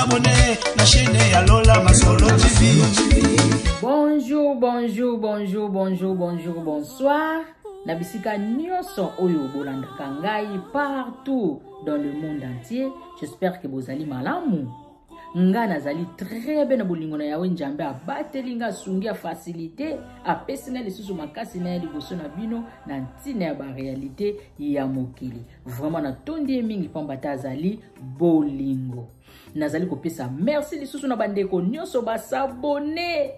s'abonner na chaîne ya Lola Masolo TV. Bonjour, bonjour, bonjour, bonjour, bonjour, bonsoir. Nabisika Nyoso Oyo Bolanda Kangai partout dans le monde entier. J'espère que vous allez malamu. Nga nazali très bien bolingo na yawe njambe abatelinga sungia facilité apesina lisusu makasi na liboso na bino na ntina ya ba réalité ya mokili. Vraiment na tondi mingi pambata azali bolingo. Nazali kopesa merci lisusu na bandeko nyoso ba s'abonner.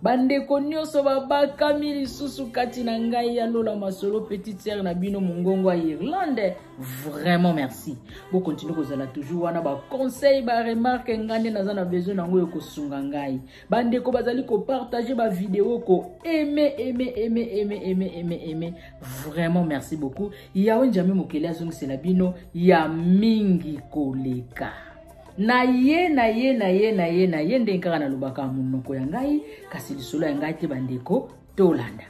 Bandeko nyoso babakami lisusu kati na ngai ya Lola Masolo petite sœur na bino mongongo à Irlande. Vraiment merci. Vous continuez kozala toujours wana ba conseil ba remarque ngande nazana besoin na ngoyo kosunga ngai. Bandeko bazali ko partager ba vidéo ko aimer. Vraiment merci beaucoup. Yawe njame mokele azongi sela bino ya mingi koleka. Na ye ndengaka na lubaka munoko ya ngai kasi lisolo ya ngai te bandeko tolanda.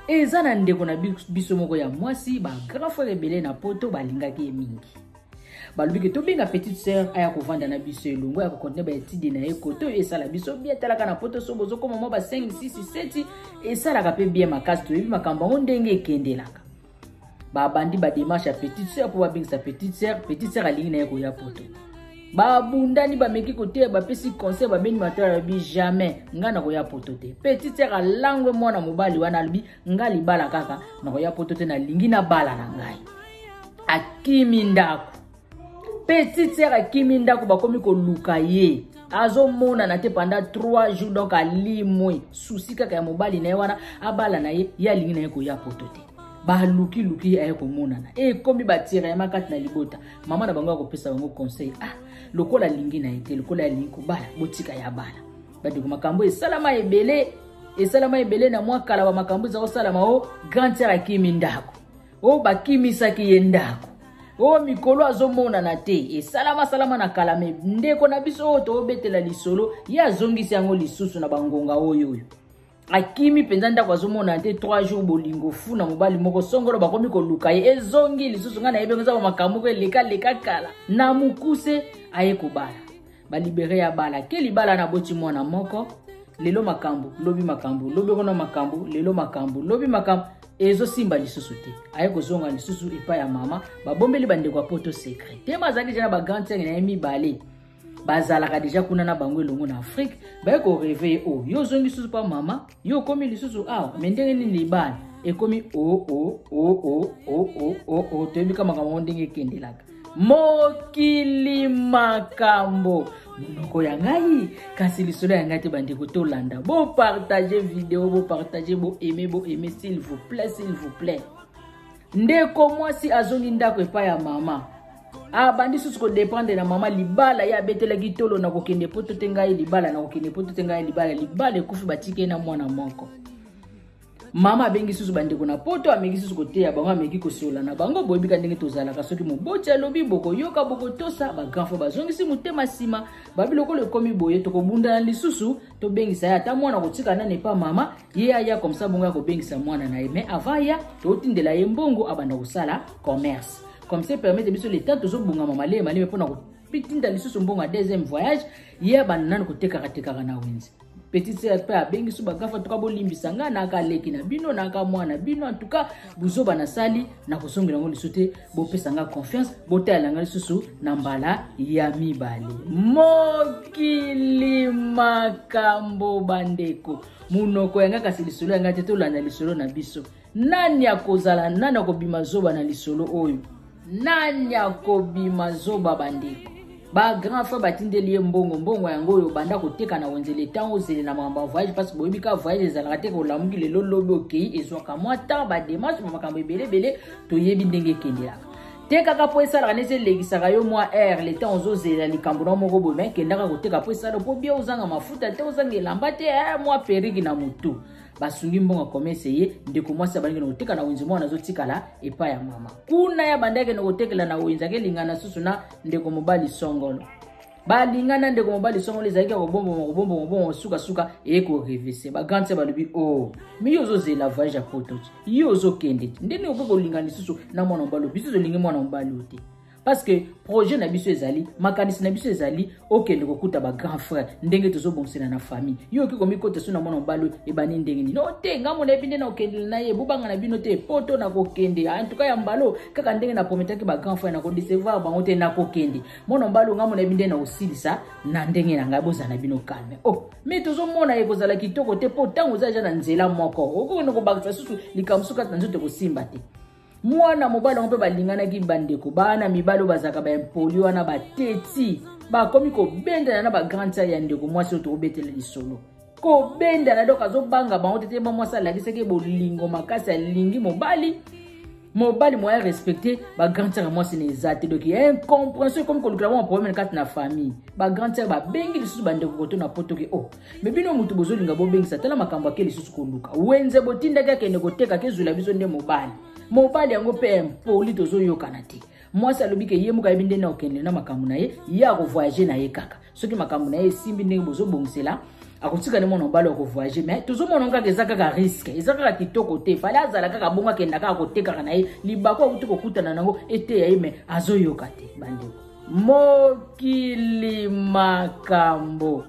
Eza na ndeko na biso moko ya mwasi ba grand frère ebele na poto balingaki ye mingi. Balubiki to benga petite sœur aya kovanda na biso elongo ya kokonte ba etidi na ye koto esala biso bien talaka na poto so bozo koma mo ba 5 6 7 esala ka pe bien makasi to yebi makambo ngo ndenge ekendelaka. Ba bandi ba démarche ya petite sœur pour ba bengisa petite sœur alingi na ye ko ya poto. Babundani ba meki kote ba pesi conseil ba beni matara bi jamais ngana ko ya potote petite sœur langwe mwana mobali wana albi ngali bala kaka na ko ya potote na lingi na bala na ngai akimi ndako petite sœur akimi ndako bakomi ko luka ye azo mona na te pendant 3 jours donc alimwe souci kaka ya mobali na wana abala na ye ya lingi na ye ko ya potote ba luki aye ko mona na komi batira ya makati na libota mama na bango ko pesa bango conseil lokola lingi na ete lokola lingi ko bala botika ya bala badi ko makambo esalama ebele na mwa kala ba makambo za osalama o grand sœur akimi ndako o bakimisa ki yendako o mikolo azomona na te salama na kala me ndeko na biso to obetela lisolo ya zongisi yango lisusu na bangonga oyo akimi penza ndako azomona te 3 jours bolingo funa mobali moko songolo bakomi ko luka ye ezongi lisusu ngana yebe ngoza makambo ko leka kala na mukuse aye ko bala ba libere ya bala ke libala na boti mwana moko lelo makambo lobi kono makambo lelo makambo lobi makambo ezo simba lisusu te aye ko zonga lisusu epa ya mama ba bombeli bande kwa poto secret te mazali jana ba grand sœur na emi balé bazalaka deja kuna na bango elongo na Afrique ba ko réveiller yo zongi susu pa mama yo komi lisusu mendenge ni libana ekomi tebi kama kama ndenge kendelaka mokili makambo munoko ya ngai kasi lisolo ya ngai te bandeko tolanda bo partager vidéo bo partager bo aimer s'il vous plaît ndeko mwasi azongi ndako epa ya mama bandi susu ko dépendre na mama libala ya betela gitolo na kokende poto tengai libala na kokende poto tengai libala ekufi batike na mwana moko mama bengi susu bandeko na poto ameki susu kote ya bango ameki kosola na bango boyebika ndenge tozala kasoki mobocha lobi boko yoka boko tosa ba grand frère bazongisi mutema sima babiloko le komi boye to kobunda na lisusu to bengisa ya ta mwana kotika na nepa mama ye aya comme ça bonga ko bengisa mwana na ye mais avant ya to tindela ye mbongo abanda kosala commerce. Comme ça permet biso le temps tozo bunga mama le pona ko pitinda lisusu mbonga deuxième voyage ye banana ko tekaka na wenzi petite sœur pa bengi su bagafa to ka bolimbisa nga na ka leki na bino na ka mwana bino en tout cas buzo bana sali na kosongela ngo lisute bo pesa nga confiance bo tala nga lisusu na mbala ya mibale mokili makambo bandeko munoko yanga kasi lisolo yanga te tolanda lisolo na biso nani akozala nani akobima zoba na lisolo oyo nani akobima zoba bandeko ba grand frère batindeli mbongo yango oyo banda koteka na wenzele temps ozele na mamba voyage parce que boyebika voyage ezalaka te ko lamuki lelo lobi okei ezwaka mwa temps ba démarche makambo ebele toyebi ndenge kendelaka te kaka po esalaka nese legisaka yo mwa air le temps ozozela likambo na moko boye me kendaka koteka po esala po bien ozanga mafuta te ozanga elamba te mwa periki na mutu basungi mbongo komese ye ndeko mwasi abangi na koteka na wenzi mwana azotikala epa ya mama kuna ya bandeke na kotekela na wenzi ke lingana susu na ndeko mobali songolo balingana ndeko mobali songolo ezalaki kobombo suka eko revese ba grande sœur balobi mi yozo zela voyage ya poto yozo kende ndeni okoko lingana susu na mwana mobali biso zo lingi mwana mobali ote parce que projet na biso ezali makanisi na biso ezali okende kokuta ba grand frère ndenge tozobonsela na famille yo ki komi kote so na mwana mbalo ebani ndenge ni no te ngamo na binde na okende na ye bubanga na bino te poto na kokende en tout cas ya mbalo kaka ndenge na prometaki ba grand frère na ko décevoir bango te na kokende mwana mbalo ngamo na binde na osilisa na ndenge na ngai boza na bino calme oh mais tozomona ye kozala kitoko te po tango zaja na nzela moko okona ko bakisa susu likamsuka na nzoto kosimba te mwana mobali mpe balingana ki bandeko bana mibalo bazaka ba impoli wana bateti ba komi ko benda na ba grand sœur ya ndeko mwasi oto obetela lisolo ko benda na doka zo banga ba otete ba mwasi la kiseke bolingo makasi alingi mobali moya respecter ba grand sœur mwasi ne ezate donc il y a incompréhension comme ko lukala ba problème kat na famille ba grand sœur ba bengi lisusu bandeko koto na poto ke oh mais bino mutu bozolinga bo bengi satala makambo akeli lisusu ko luka wenze botinda ka kende koteka kezula biso nde mobali yango pe impoli tozo yokana te mwasi alobi ke ye muka ebinde na okende na makambo na ye ya ko voyager na ye kaka soki makambo na ye simbi ndenge bozo bongsela akotika ne mwana mbalo ko voyager mais tozo mona kaka ezaka ka risque ezaka kitoko te fala azala kaka bonga kenda kaka koteka na ye libako akuti kokutana nango ete ya ye mais azoyoka te bandeko mokili makambo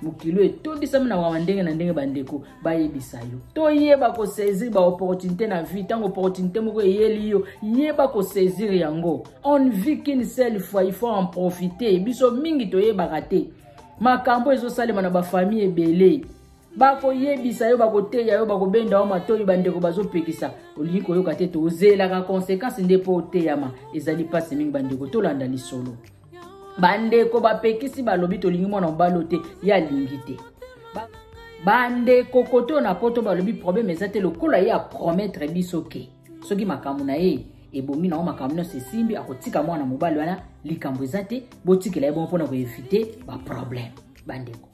mukilo etondisa na wandenge na ndenge bandeko bayebisa yo to yeba ko saisir ba opportunité na vie tant opportunité moko eyeli yo yeba ko saisir yango on vit qu'une seule fois il faut en profiter biso mingi to yeba raté makambo ezo salema na ba famille ebele bako yebisa yo bako teya yo bako benda o matoyi bandeko bazo pekisa olingi ko yoka te to zela ka conséquence ndepo teyama ezali passe mingi bandeko to landa lisolo bandeko bapekisi balobi tolingi mwana mbalo te ya lingi te bandeko koto na poto balobi problème ezate lokola ya promettre biso ke soki makambo na ye ebomi na makambo na sesimbi akotika mwana mobali wana likambo ezate botikela ebo mpona ko éviter ba problème bandeko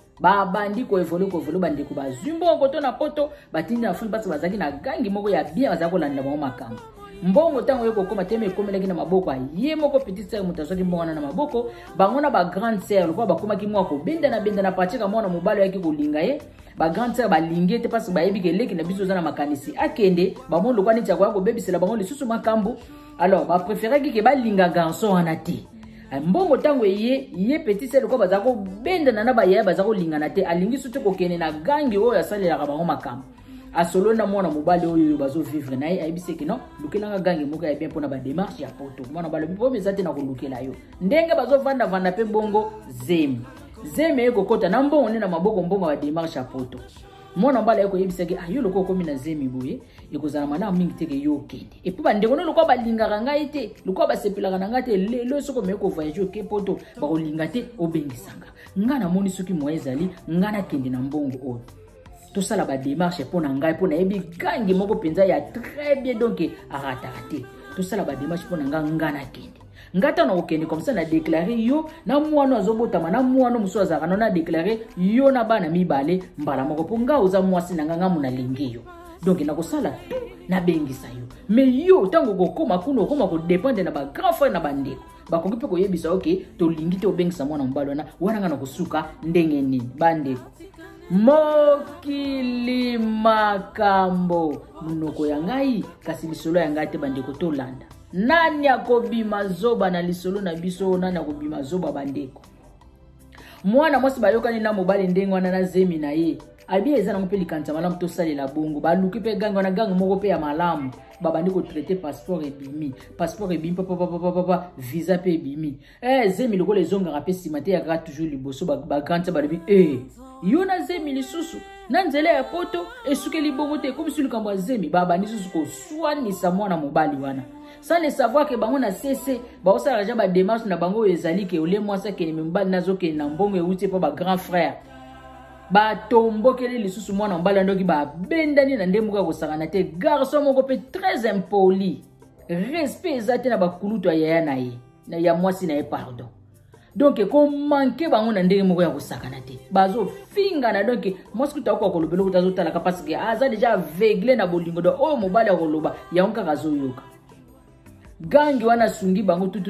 bandi ko evolu bandeko bazumbo koto na poto batindi na fuli basi bazaki na gangi moko ya bien bazako landa ba makambo mbongo tango yoko koma teme ekomela na maboko ye moko petite sœur mutazoki mbongo na maboko bangona ba grande sœur lokwa bakoma ki mwa ko benda na patika mwana mobali yaki kolinga ye ba grande sœur balingi te parce bayebi ke leki na biso za na makanisi akende ba mondo kwa niti ko bebisela bango lisusu makambo alors ba préférer ki ke balinga garçon wana te mbongo tango ye petite sœur lokwa bazako benda na ba ye bazako lingana te alingi sutu ko kene na gangi oyo asalela ka bango makambo asolo na mwana mobali oyo bazo vivre na ye ayebise ke non lukelanga gangi moko ya bien pona ba démarche ya poto mwana balobi po mezate na kolukela yo ndenge bazo vanda pe bongo zemi eko kota na mbongo ne na maboko mbongo ba démarche ya poto mwana mbala yako yebise ke ayo loko komi na zemi boye ekozala mana mingi teke yo kende et puis bandeko no lokwa balingaka ngai te lokwa basepelaka na ngai te lelo soko meko voyage ke poto ba kolinga te obengisanga ngana moni soki mo ezali ngana kende na mbongo oyo tout ça la ba démarche pour ngai pour na yebi gangi moko penza ya très bien donc aratarate tout ça la ba démarche pour ngana kende ngata na okende comme ça na déclarer yo na mwana azobotama na mwana muso azaka na déclarer yo na bana mibale mbala moko ponga oza mwasi na nganga muna lengi yo donc na kosala tout na bengisa yo mais yo tango kokoma kuno koma ko dépendre na ba grand frère na bandeko bakoki pe koyebisa okay to lingi te obengisa mwana mbalo na wana ngana kosuka ndenge nini bandeko mokili makambo munoko ya ngai kasi lisolo ya ngai te bandeko to landa nani akobima zoba na lisolo na biso nani akobima zoba bandeko mwana mwasi bayokani na mobali ndenge wana na zemi na ye abi eza na mpeli kanta malamu to salela bongo baluki pe gango na gango moko pe ya malamu babandi ko traiter passeport ebimi papa visa pe ebimi zemi lokola ezonga rape simate ya kaka toujours liboso ba grande balobi yo na zemi lisusu na nzela ya poto esuke libongo te comme si likambo zemi babandi susu ko swanisa mwana mobali wana sans le savoir que bango na cessé ba osala ja ba démarche na bango ezali ke ole mwasa ke mibali nazo ke na mbongo euti pa ba grand frère ba tombokeli lisusu mwana mbala ndoki ba bendani na ndemuka kosakana te garçon moko pe très impoli respect ezate na bakulutu ya na ye na ya mwasi na ye pardon donc ko manke bango na ndenge moko ya kosakana te bazo finga na donc mwasi kuta ko kolobelo kutazo tala ka parce que aza déjà aveuglé na bolingo do o mobali akoloba ya onka kazoyoka gangi wana sungi bango tout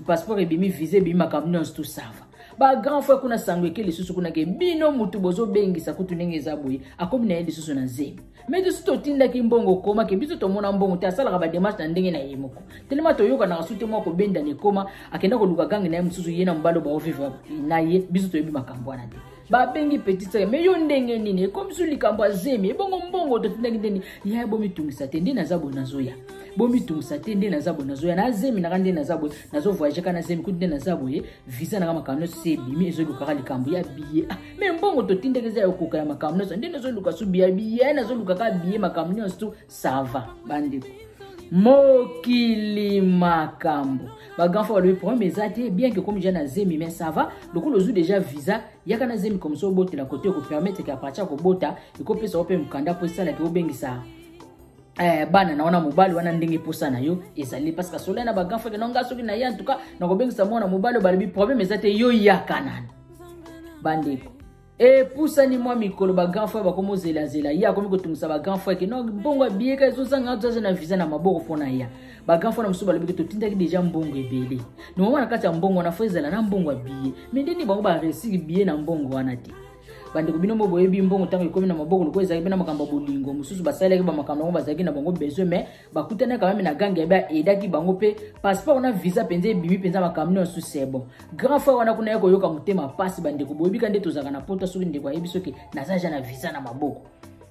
passeport ebimi visa ebimi makambo tout sava ba grand frère kuna sangwe ke lisusu kuna ke bino mutu bozo bengisa kutu ndenge zaboye akomi na lisusu na zemi mais de suto tinda ki mbongo koma ke biso to mona mbongo te asala ba démarche na ndenge na yemoko telema to yoka na kasute moko benda ne koma akenda ko luka gangi na mususu yena mbalo ba oviva na ye biso to yebi makambo ana te ba bengi petit sere mais yo ndenge nini comme sur likambo zemi bongo mbongo to tinda ndeni ya bomi tungisa te ndina zabo nazoya bomi tungisa te ndina zabo nazoya na zemi na kande na zabo nazo voyager kana zemi kutu na zabo ye visa na makamno se bimi ezo luka likambo ya biye mais mbongo to tinda keza yo kuka ya makamno ndina zo luka su biye na zo luka ka biye makamno su ça va bandiko mokili makambo ba grand frère le premier ezate bien que comme jana zemi mais ça va donc le jour déjà visa yaka na zemi comme ça bote la côté ko permettre que apacha ko bota iko pesa ope mkanda po sala ke obengisa bana naona mobali wana ndenge posa na yo ezali parce que solena ba grand frère nonga soki na ya en tout cas na ko bengisa mona mobali bali problème ezate yo yaka nani bandeko et poussa ni moi mikolo ba grand frère ba komo zela ya komi ko tungisa ba grand frère ke no bongo bieka zo sanga zo na visa na maboko fona ya ba grand frère na musuba lobi ke to tinda ki déjà mbongo ebele no mwana kati ya mbongo na fezela na mbongo biye mais ndeni bango ba resiki biye na mbongo wana ti bande ko bino bobo ebi mbongo tango ikomi na maboko ko ezaki bena makamba bolingo mususu basala ke ba makamba ba zaki na bango besoin mais bakutana quand même na gangi ya ba edaki bango pe passeport na visa penze bibi penza makamno su sebo grand frère wana kuna yako yoka mutema passe bande ko bobi kande tozaka na poto soki ndeko yebi soki nazaja na visa na maboko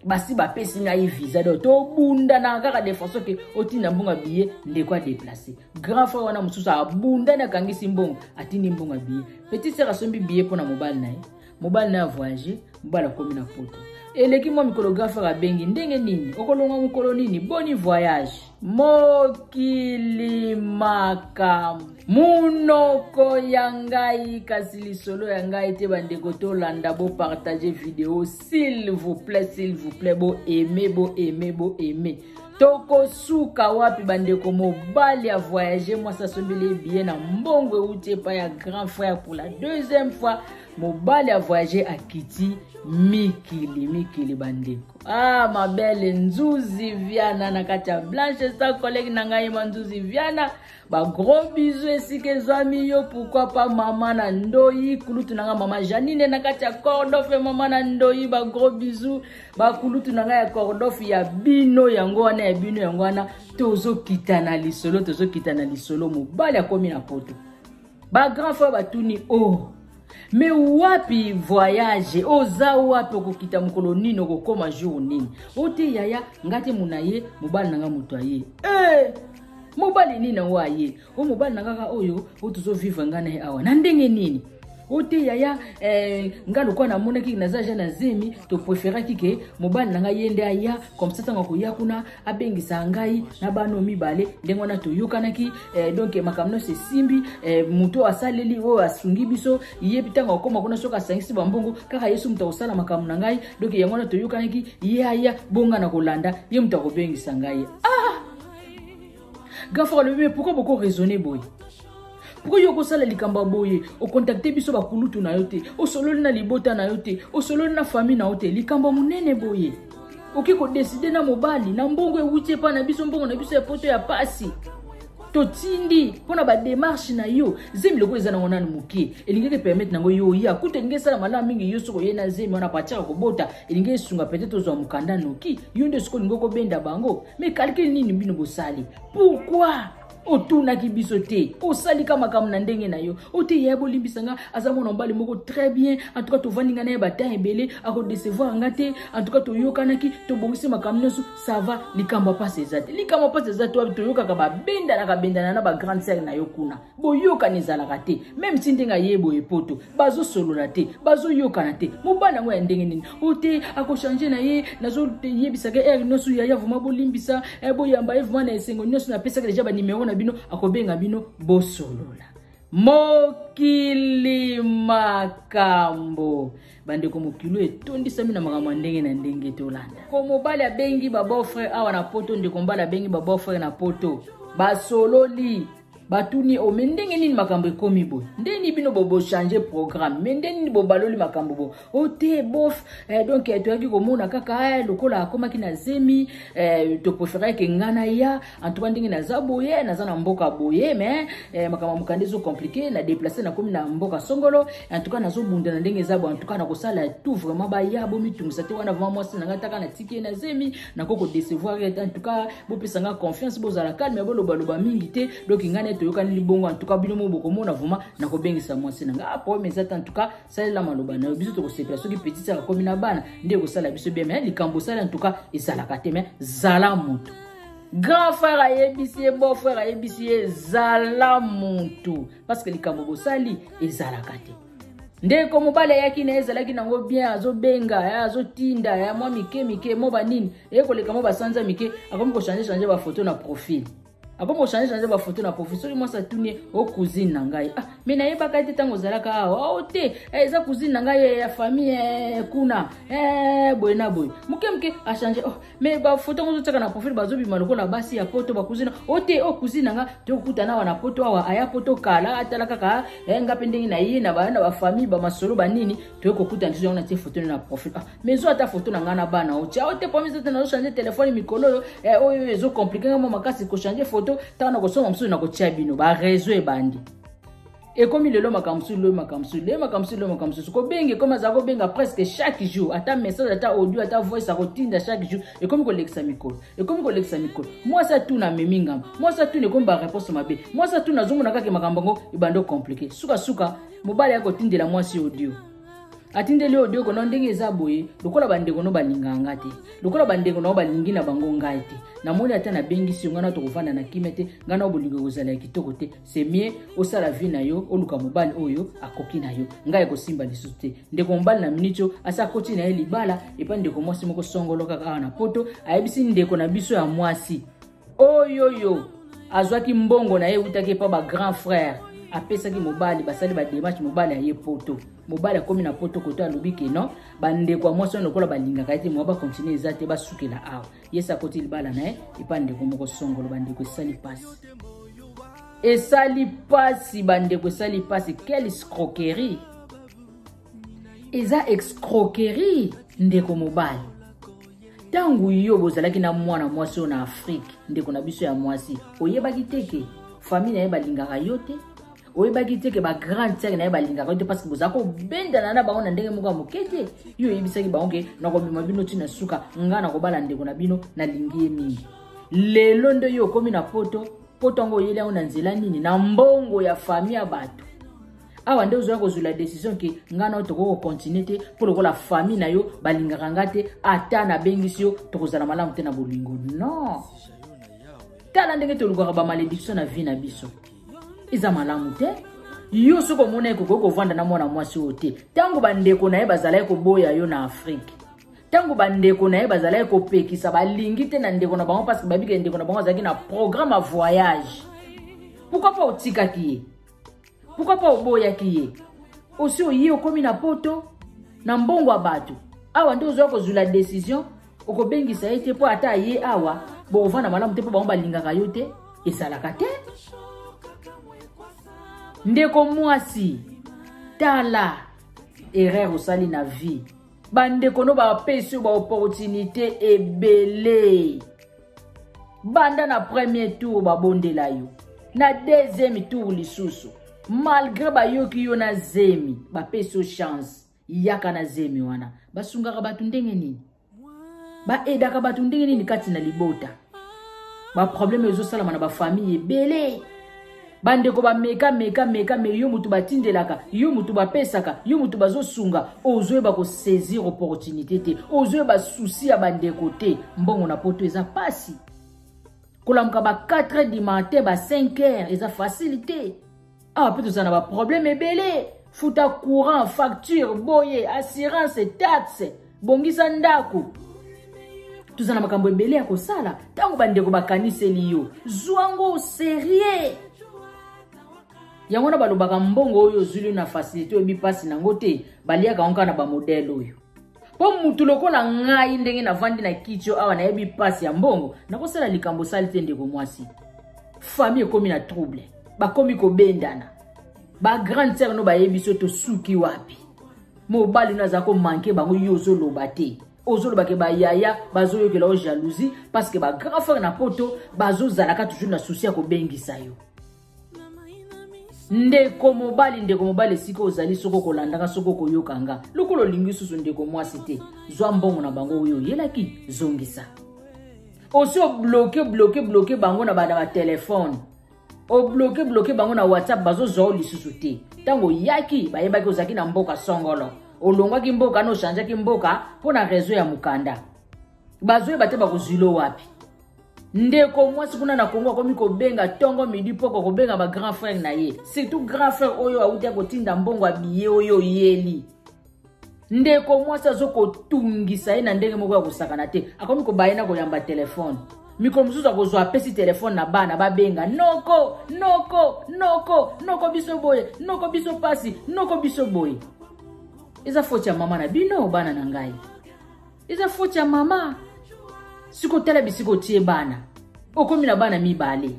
basi ba pesi ngai visa do to bunda na kaka defense ke otina mbonga biye ndeko a déplacer grand frère wana mususu abunda na kangisi mbongo atini mbonga biye petit sœur asombi biye pona mobile na ye mobile na voyager mbala komi na poto eleki mo mikolografe ka bengi ndenge nini okolonga mukolo nini boni voyage mokili makam munoko yangai kasi lisolo yangai te bandeko to landa bo partager vidéo s'il vous plaît bo aimer toko suka wapi bandeko mobali a voyager moi ça sombele bien na mbongo utie pa ya grand frère pour la deuxième fois mobali a voyager à Kiti mikili bandeko ma belle Nzuzi Viana na kacha Blanche sa collègue na ngai Nzuzi Viana ba gros bisous esike zami yo pourquoi pas maman na ndoi kulutu na maman Janine na kacha Cordof maman na ndoi ba gros bisous ba kulutu na ngai ya Cordof ya bino yango wana tozo kitana lisolo mobali akomi na poto ba grand frère batuni mais wapi voyage oza wapi okokita mukolo nini okokoma jour nini ote yaya ngate munaye mobali nanga mutu aye mobali nini na waye mobali nanga ka oyo otuzo vivre ngana awa na ndenge nini ote yaya ngalo kwa na monaki nazaja na zemi to préférer kike mobali nanga yende aya comme ça tanga ko yakuna abengisa ngai na bano mibale ndengo na to yokanaki donc makamno se simbi muto asaleli o asungi biso ye bitanga okoma kuna soka sangisi bambongo kaka Yesu mtakosala makamno ngai donc yango na to yokanaki ye aya bonga na kolanda ye mtakobengisa ngai gafo le pourquoi beaucoup raisonner boy pourquoi yoko sala likamba boye o contacter biso bakulutu na yote o sololi na libota na yote o sololi na famille na yote likamba munene boye oki ko décider na mobali na mbongo ewutie pa na biso mbongo na biso ya poto ya pasi to tindi pona ba démarche na yo zemi loko ezana ngona muke elingeke permettre nango yo ya kute ngesa mala mingi yo soko yena zemi ona pacha ko bota elinge sunga peut-être zo mukanda noki yo nde soko ngoko benda bango mais calcul nini bino bosali pourquoi otuna kibiso te osali kama na ndenge na yo ote yebo limbisanga azamona mbali moko très bien en tout cas to vandinga na bata ebele ako décevoir ngate en tout cas to yokanaki to bongisi makamnesu ça va likamba pas ezate to yoka ka ba benda na ba grande sœur na yo kuna boyoka nizala kate même si ndenga yebo epoto bazo solola te bazo yokana te mobana ngo ya ndenge nini ote ako changer na ye nazo yebisaka nosu ya vuma bolimbisa boyamba evuma na esengo nosu na pesa déjà ba numéro bino akobenga bino bosolola mokili makambo bandeko mokilo etondisa mina makambo ndenge na ndenge tolanda ko mobali abengi ba beau frère awa na poto ndeko mbala bengi ba beau frère na poto basololi batuni o mendenge nini makambo ekomi boy ndeni bino bobo changer programme mendeni bo baloli makambo bo o te bof donc to yaki komona kaka lokola akomaki na zemi to préférer ke ngana ya en tout cas ndenge na za boye na za na mboka boye mais makambo mukande zo compliqué na déplacer na komi na mboka songolo en tout cas na zo bunda na ndenge za bo en tout cas na kosala tout vraiment ba ya bo mitungisa te wana vraiment mwasi na ngata kana tiki na zemi na koko décevoir en tout cas bo pesanga confiance bo za la calme bo loba mingi te donc ngana to yokani libongo en tout cas bino mo boko mona vraiment na ko bengisa mwasi na nga po mais en tout cas ça la maloba na biso to ko sepela soki petit ça komi na bana ndé ko sala biso bien mais likambo sala en tout cas ezala kate mais zala mutu grand frère ayebisi beau frère ayebisi zala mutu parce que likambo bo sali ezala kate ndé ko mobale yaki na ezala ki nango bien azo benga azo tinda ya mwa mike mo banini ko leka mo basanza mike akomi ko changer ba photo na profil akomo changer ba photo na profil so moi ça tourner au cousine na ngai mais na yeba ka te tango zalaka awa o te eza cousine na ngai ya famille kuna boyena boy muke a changer mais ba photo ngo tsaka na profil bazo bima lokola basi ya poto ba cousine o te o cousine nga to kutana wana poto awa aya poto kala atala kaka nga pendenge na ye na ba famille ba masolo ba nini to ko kutana zo na te photo na profil mais zo ata photo na nga na bana o te promise te na changer téléphone mikolo oyo ezo compliquer mo makasi ko changer photo tana ko soma msu na ko chabino ba réseau e bandi et comme il est makamsu ko benge comme ça ko benga presque chaque jour ata message ata audio ata voice a rotinda chaque jour et comme ko lexa mikolo moi ça tout na memingam moi ça tout ne comme ba réponse mabe moi ça tout na zungu na kake makambo ngo ibando compliqué suka mobali yako tindela moi si audio atindeli audio kono ndenge eza boye lokola bandeko no balinganga te lokola bandeko no balingi na bango ngai te na moni ata na bengisi ngana to kovanda na kimete ngana obolingo kozala kitoko te c'est mieux osala vie na yo oluka mobali oyo akoki na yo ngai ko simba lisusu te ndeko mobali na minito asa koti na ye libala epa ndeko mwasi moko songolo kaka na poto ayebisi ndeko na biso ya mwasi oyoyo azwaki mbongo na ye utaki pa ba grand frère apesaki mobali basali ba démarche mobali aye poto mobali akomi na poto koto alobiki non bande kwa mwasi lokola balinga kati mo ba continuer ezate ba sukela awa yesa koti libala na ipande ko moko songolo bande ko sali pasi bande ko sali pasi quelle escroquerie eza escroquerie ndeko mobali tangu yo bozalaki na mwana mwasi na Afrique ndeko na biso ya mwasi oyebaki teke famille na balinga yote oyebaki teke ba grande sœur na balinga ko te parce que bozako benda na bango na ndenge moko mokete yo yebisaki bango na ko bima bino tina suka ngana ko bala ndeko na bino na lingi mingi lelo ndo yo komi na poto ngo yele na nzela nini na mbongo ya famille ya bato awa nde ozoya kozula décision ke ngana to ko continuer te pour la famille na yo balinga ngate ata na bengisi yo to kozala malamu te na bolingo non tala ndenge to lukaka ba malédiction na vie na biso iza malamu te yo soko mona ko vanda na mwana mwasi ote tango bandeko na ye bazala ko boya yo na Afrique tango bandeko na ye bazala ko pekisa balingi te na ndeko na bango parce que babika ndeko na bango zaki na programme à voyage pourquoi pas otika kiye pourquoi pas oboya kiye aussi oyi okomi na poto na mbongo wa bato awa ndo zo ko zula décision okobengisa ete po ata ye awa bo vanda malamu te po bango balingaka yo te esalaka te ndeko mwasi tala erreur osali na vie bandeko no ba pesi ba opportunité ebele banda na premier tour ba bondela yo na deuxième tour lisusu malgré ba yoki yo na zemi ba pesi chance yaka na zemi wana basungaka batu ndenge nini ba edaka batu ndenge nini kati na libota ba problème ezo sala na ba famille ebele bandeko ba meka me yo mutu batindelaka yo mutu bapesaka yo mutu bazosunga ozoeba ko saisir opportunité te ozoeba souci ya bandeko te mbongo na poto eza pasi kolamuka ba 4h du matin ba 5h eza facilité peut tozana ba problème ebele futa courant facture boye assurance taxe bongisa ndako tozana makambo ebele ya kosala tango bandeko bakaniseli yo zwango sérieux yangona balobaka mbongo oyo zulu na facilité obi pasi nango te baliaka onka na ba modèle oyo po mutu lokola ngai ndenge na vandi na kicho awa na yebi pasi ya mbongo nakosala likambo sali te ndeko mwasi famille komi na trouble bakomi kobendana ba grande sœur no bayebi so to suki wapi mobali no azako manke bango yozo loba te ozoloba ke ba yaya bazoyokela o jalousie parce que ba grand frère na poto bazozalaka toujours na souci ya kobengisa yo ndeko mobali siko ozali soko kolandaka soko koyokanga lokolo lingi susu ndeko mwasi te zwa mbongo na bango oyo yelaki zongisa oso bloquer bango na ba telefone o bloquer bango na WhatsApp bazozwa lisusu te tango yaki bayebaki ozaki na mboka songolo olongwaki mboka no changeaki mboka pona réseau ya mukanda bazoye bate bakozilo wapi ndeko mwasi kuna na Kongo akomi kobenga tongo midi poko kobenga ba grand frère na ye surtout grand frère oyo awuti akotinda mbongo abiye oyo yeli ndeko mwasi azokotungisa ye na ndenge moko ya kosakana te akomi kobayena koyamba telefone mikolo mosusu akozwa apesi telefone na bana babenga noko biso boye noko biso pasi noko biso boye eza faute ya mama na bino bana na ngai eza faute ya mama siko tala bisiko tie bana okomi na bana mibale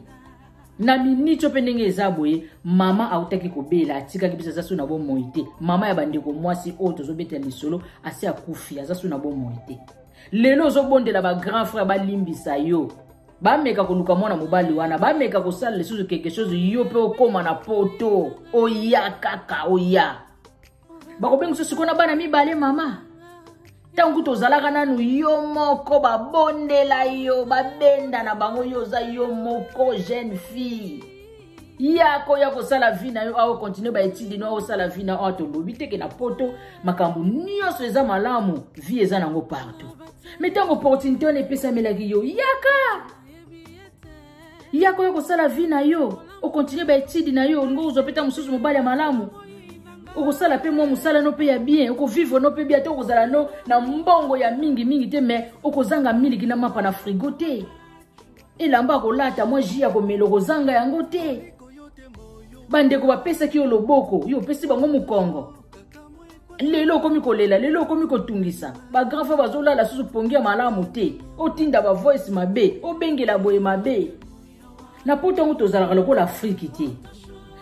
na minicho pendenge eza boye mama autaki kobela atika kibisa zasu na bomoi te mama ya bandeko mwasi oyo tozobeta lisolo asi akufi azasu na bomoi te lelo ozobondela ba grand frère balimbisa yo bameka koluka mwana mobali wana bameka kosala lisusu quelque chose yo pe okoma na poto oya kaka oya bakobenga siko na bana mibale mama tangu tozalaka nanu yo moko babondela yo babenda na bango yo za yo moko jeune fille yako ya kosala vie na yo awo continue ba étude no osala vie na auto lobi teke na poto makambu nyonso eza malamu vie eza nango partout mais tango opportunité on epesa melaki yo yako ya kosala vie na yo o continue ba étude na yo ngo uzopeta mususu mobali ya malamu okosala pe mwa musala no pe ya bien okovivre no pe bien te okozala no na mbongo ya mingi te mais okozanga miliki na mapa na frigo te elamba kolata mwa jia komelo kozanga yango te bandeko bapesaki yo loboko yo pesi bango mukongo lelo komi kolela lelo komi kotungisa ba grand frère bazolala susu pongia malamu te otinda ba voice mabe obengela boye mabe na poto ngo tozalaka lokola Afrique te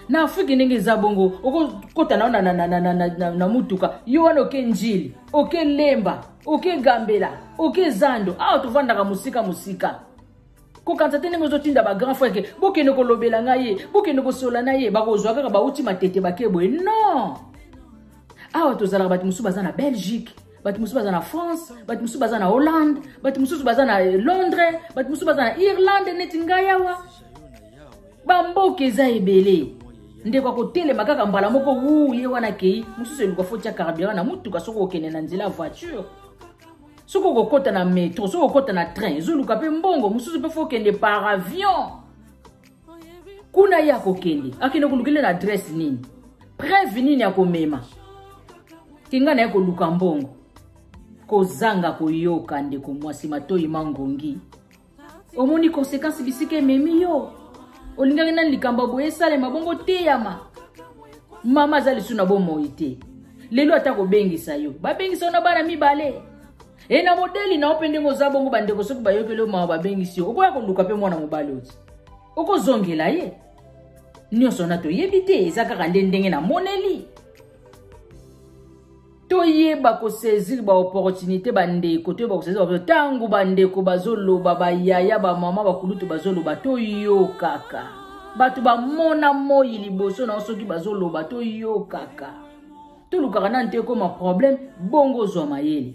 na Afrique ndenge za bongo okota na mutuka yo wana oke njili oke lemba oke gambela oke zando aho tovandaka musika kokanza te ndenge ozotinda ba grand frère ke bokende kolobela ngaye bokende kosola na ye bakozwa kaka bauti matete bakeboye non aho tozalaka bati musu baza na Belgique bati musu baza na France bati musu baza na Hollande bati musu baza na Londres bati musu baza na Irlande neti ngayawa bamboke za ebele ndeko kotele makaka mbala moko ye wana kei mususu eluka fotia carburant na mutuka soko okene na nzela voiture soko kokota na metro soko kokota na train ezoluka pe mbongo mususu pe fo kende par avion kuna ya kokende akene kulukile na adresse nini preuve nini ya komema kinga na koluka mbongo kozanga koyoka ndeko mwasi matoi mangongi omoni conséquence bisike memi yo olingaki na likamba boye sale mabongo teyama mama zali suna bomoi te lelo atako bengisa yo babengisa na bana mibale na modeli na opendengo za bongo bandeko soki bayokelo ma babengisi yo okoya koluka pe mwana mobali oti okozongela ye nyonso na toyebi te eza kaka ndenge na moneli toyeba kosaisir ba opportunité bandeko toyeba kosaisir tangu bandeko bazoloba bayaya ba mama bakulutu bazoloba toyo kaka batu bamona moyi liboso na soki bazoloba toyo kaka tolukaka na nteko ma problème bongo zwa mayele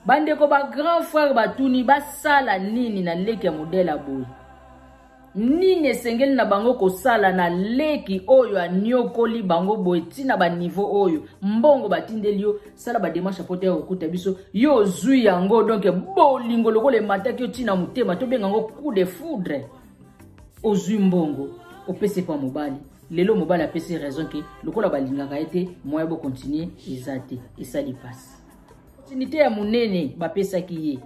bandeko ba grand frère batuni basala nini na leki ya modela boy nini esengeli na bango kosala na leki oyo anyokoli bango boy tina ba niveau oyo mbongo batindeli yo sala ba démarche pote ya okuta biso yo zui yango donc bolingo lokole mataki yo tina mutema to benga ngo coup de foudre ozui mbongo opese pa mobali lelo mobali apesi raison ke lokola balingaka ete moya bo continuer ezate esali passe opportunité ya munene bapesaki ye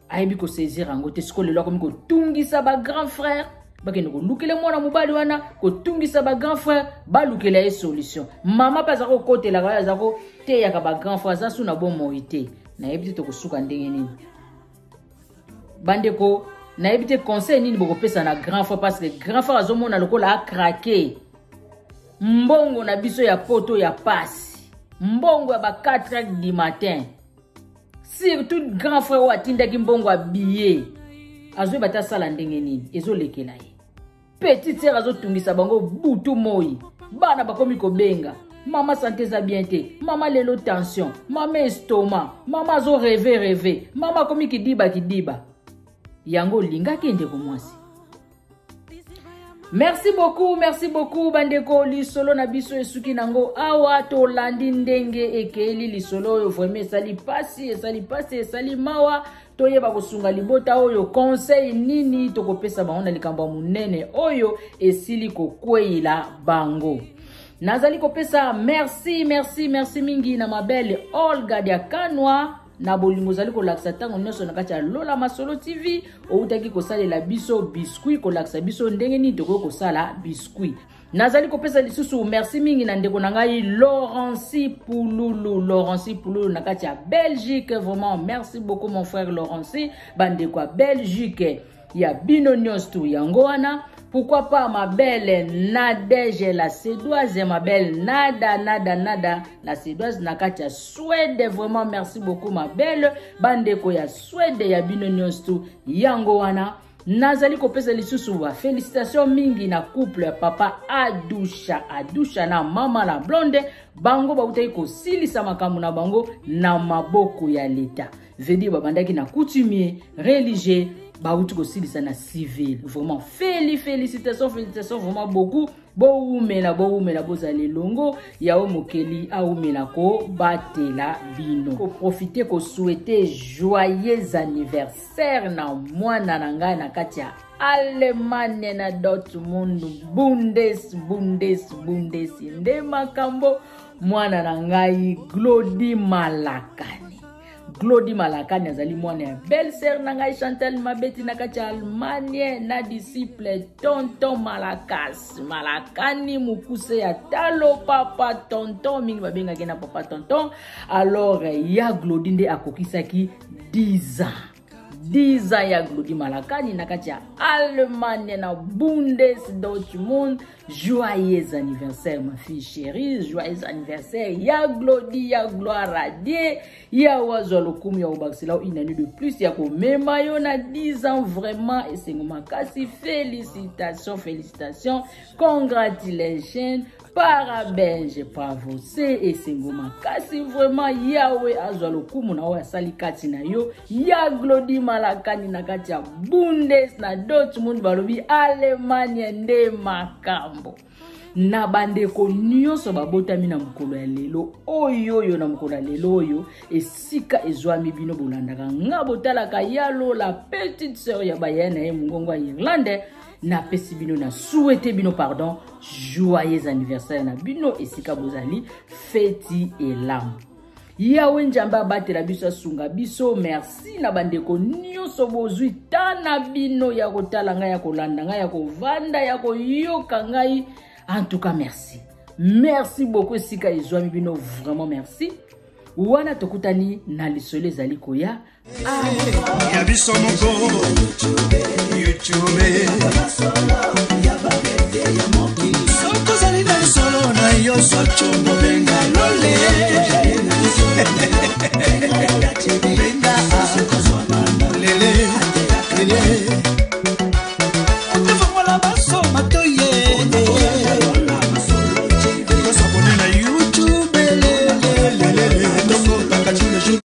aibi ko saisir ango te siko lelo komi ko tungisa ba grand frère bakene ko lukele mwana mobali wana ko tungisa ba grand frère ba lukela ye solution mama pa za ko kotela ka za ko te ya ka ba grand frère za suna bon moité na yebi to ko suka ndenge nini bandeko na ebite conseil nini bokopesa na grand frère parce que grand frère azomona lokola a craqué mbongo na biso ya poto ya passe mbongo ya ba 4h du matin surtout grand frère wa tindaki mbongo ya billet azo bata sala ndenge nini ezolekela ye petite sœur azotungisa bango butu moi bana bakomi kobenga mama santé za bien te mama lelo tension mama estomac mama zo rêver mama komi kidiba yango lingaki ndeko mwasi. Merci beaucoup bandeko lisolo na biso esuki nango awa to landi ndenge ekeli lisolo oyo vraiment esali mawa toyeba kosunga libota oyo conseil nini tokopesa bango na likambo munene oyo esili kokweyila bango. Nazali kopesa merci mingi na mabele Olga Diakanwa na bolingo zali kolakisa tango nyonso na kati ya Lola Masolo TV outaki kosalela biso biscuit kolakisa biso ndenge nini toko kosala biscuit. Nazali kopesa lisusu merci mingi na ndeko na ngai Laurency Pululu na kati ya Belgique. Vraiment merci beaucoup mon frère Laurency bandeko ya Belgique ya bino nyonso yango wana. Pourquoi pas ma belle Nadège la Sédoise et ma belle Nada la Sédoise na kati ya Suède. Vraiment merci beaucoup ma belle bandeko ya Suède ya bino nyonso yango wana. Nazali kopesa lisusu wa félicitations mingi na couple papa Adusha na mama la blonde bango bautaki kosilisa makambo na bango na maboko ya leta. Vedi babandaki na coutumier religieux bauti kosilisa na civil. Vraiment félicitations vraiment beaucoup. Boumela bozali longo ya omokeli aumela ko batela bino. Ko profiter ko souhaiter joyeux anniversaire na mwana na ngai na kati ya Allemagne na Dortmund Bundes nde makambo mwana na ngai Glody Malakani azali mwana ya belle sœur na ngai Chantal Mabeti na kati ya Allemagne na disciple tonton Malakani mukuse ya talo papa tonton mingi babengaki na papa tonton. Alors ya Glody nde akokisaki 10 ans ya Glody Malakani na kati ya Allemagne na Dortmund. Joyeux anniversaire ma fille chérie, joyeux anniversaire ya Glody ya gloire à Dieu ya wazolokumi ya ubaksila une année de plus ya komema yo na 10 ans vraiment et c'est makasi. Félicitations, congratulations, parabéns, bravo, c'est Sengoma kasi vraiment yawe azwalokumu na oya sali kati na yo ya Glody Malakani na kati ya Bundes na Dortmund balobi Allemagne nde makambo. Na bandeko nyonso babotami na mukolo ya lelo oyo na mukolo ya lelo oyo esika ezwami bino bolandaka nga botalaka yalo la petite sœur ya bayana ye mungongo ya Irlande na pesi bino na souhaiter bino pardon joyeux anniversaire na bino esika bozali feti elam yawe njamba batela biso sunga biso. Merci na bandeko nyonso bozwi tana bino ya kotala ngai ya kolanda ngai ya kovanda ya koyoka ngai. En tout cas merci beaucoup esika ezwami bino vraiment merci. Wana tokutani na lisolo ezali koya ya biso moko YouTube soko zali na lisolo na yo so chombo.